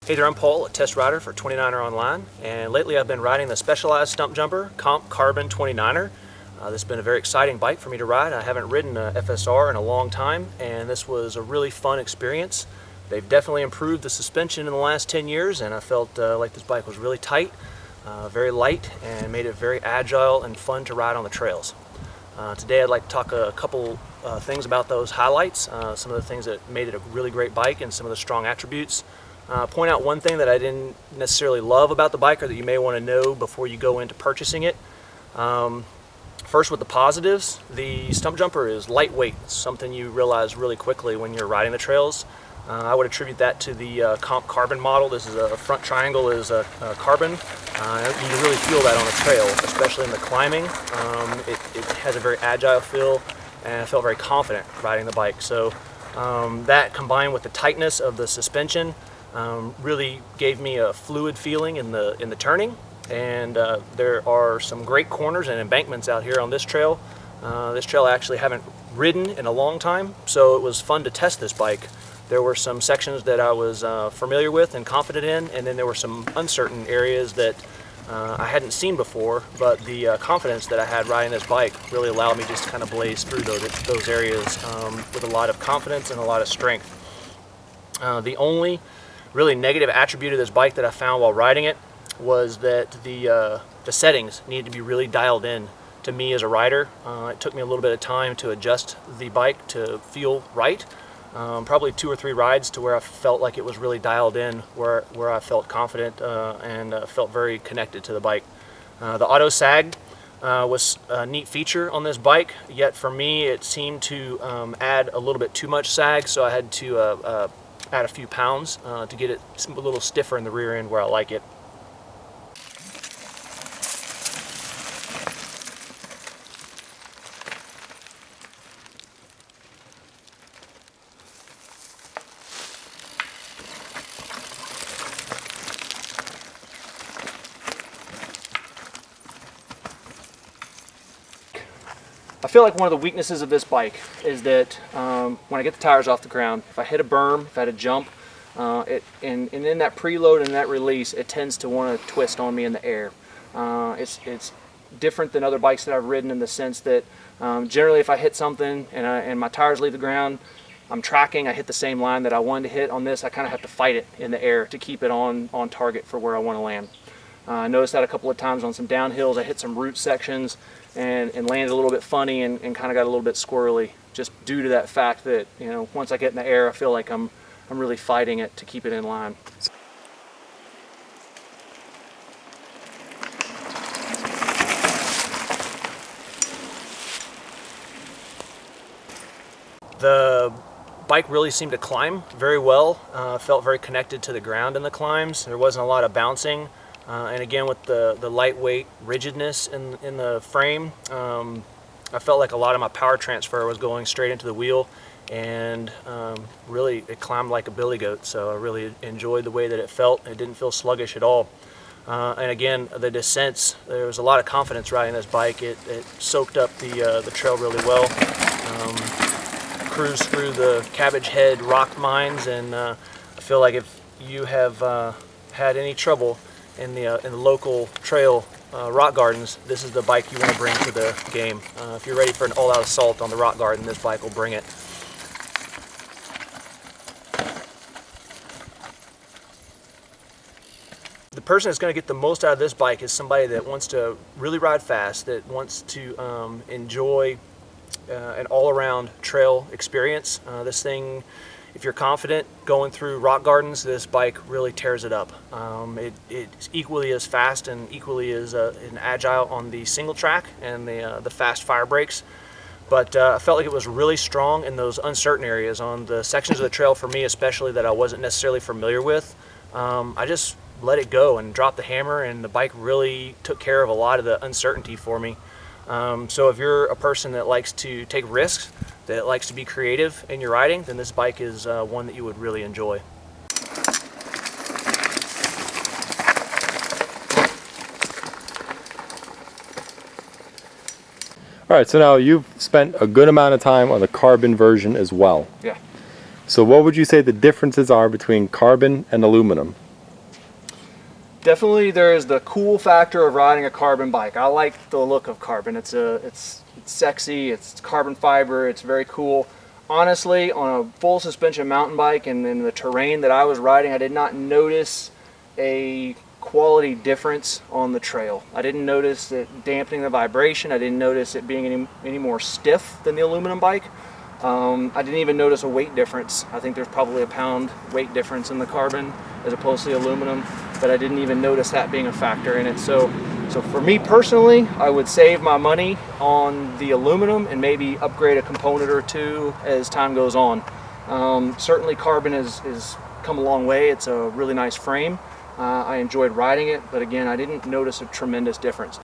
Hey there, I'm Paul, a test rider for 29er Online, and lately I've been riding the Specialized StumpJumper Carbon 29er. This has been a very exciting bike for me to ride. I haven't ridden a FSR in a long time, and this was a really fun experience. They've definitely improved the suspension in the last 10 years, and I felt like this bike was really tight, very light, and made it very agile and fun to ride on the trails. Today I'd like to talk a couple things about those highlights, some of the things that made it a really great bike and some of the strong attributes. Point out one thing that I didn't necessarily love about the bike or that you may want to know before you go into purchasing it. First, with the positives, the StumpJumper is lightweight. It's something you realize really quickly when you're riding the trails. I would attribute that to the Carbon model. This is a front triangle is a carbon. You can really feel that on the trail, especially in the climbing. It has a very agile feel, and I felt very confident riding the bike. So that combined with the tightness of the suspension really gave me a fluid feeling in the turning, and there are some great corners and embankments out here on this trail. This trail I actually haven't ridden in a long time, so it was fun to test this bike. There were some sections that I was familiar with and confident in, and then there were some uncertain areas that I hadn't seen before, but the confidence that I had riding this bike really allowed me just to kind of blaze through those areas with a lot of confidence and a lot of strength. The only really negative attribute of this bike that I found while riding it was that the settings needed to be really dialed in to me as a rider. It took me a little bit of time to adjust the bike to feel right. Probably 2 or 3 rides to where I felt like it was really dialed in, where I felt confident and felt very connected to the bike. The auto sag was a neat feature on this bike, yet for me it seemed to add a little bit too much sag, so I had to add a few pounds to get it a little stiffer in the rear end where I like it. I feel like one of the weaknesses of this bike is that when I get the tires off the ground, if I hit a berm, if I had a jump, and in that preload and that release, it tends to want to twist on me in the air. It's different than other bikes that I've ridden in the sense that generally if I hit something and my tires leave the ground, I'm tracking, I hit the same line that I wanted to hit. On this, I kind of have to fight it in the air to keep it on target for where I want to land. I noticed that a couple of times on some downhills. I hit some root sections and landed a little bit funny and kind of got a little bit squirrely, just due to that fact that, you know, once I get in the air, I feel like I'm really fighting it to keep it in line. The bike really seemed to climb very well. Felt very connected to the ground in the climbs. There wasn't a lot of bouncing. And again, with the lightweight rigidness in the frame, I felt like a lot of my power transfer was going straight into the wheel, and really it climbed like a billy goat. So I really enjoyed the way that it felt. It didn't feel sluggish at all. And again, the descents, there was a lot of confidence riding this bike. It soaked up the trail really well. Cruised through the Cabbage Head rock mines, and I feel like if you have had any trouble in the local trail rock gardens, this is the bike you want to bring to the game. If you're ready for an all-out assault on the rock garden, this bike will bring it. The person that's going to get the most out of this bike is somebody that wants to really ride fast, that wants to enjoy an all-around trail experience. This thing, if you're confident going through rock gardens, this bike really tears it up. It's equally as fast and equally as agile on the single track and the fast fire brakes. But I felt like it was really strong in those uncertain areas on the sections of the trail, for me especially, that I wasn't necessarily familiar with. I just let it go and dropped the hammer, and the bike really took care of a lot of the uncertainty for me. So if you're a person that likes to take risks, that likes to be creative in your riding, then this bike is one that you would really enjoy. All right, so now you've spent a good amount of time on the carbon version as well. Yeah. So what would you say the differences are between carbon and aluminum? Definitely there's the cool factor of riding a carbon bike. I like the look of carbon. It's sexy, it's carbon fiber, it's very cool. Honestly, on a full suspension mountain bike and in the terrain that I was riding, I did not notice a quality difference on the trail. I didn't notice it dampening the vibration. I didn't notice it being any more stiff than the aluminum bike. I didn't even notice a weight difference. I think there's probably a pound weight difference in the carbon as opposed to the aluminum, but I didn't even notice that being a factor in it. So for me personally, I would save my money on the aluminum and maybe upgrade a component or two as time goes on. Certainly carbon has come a long way. It's a really nice frame. I enjoyed riding it, but again, I didn't notice a tremendous difference.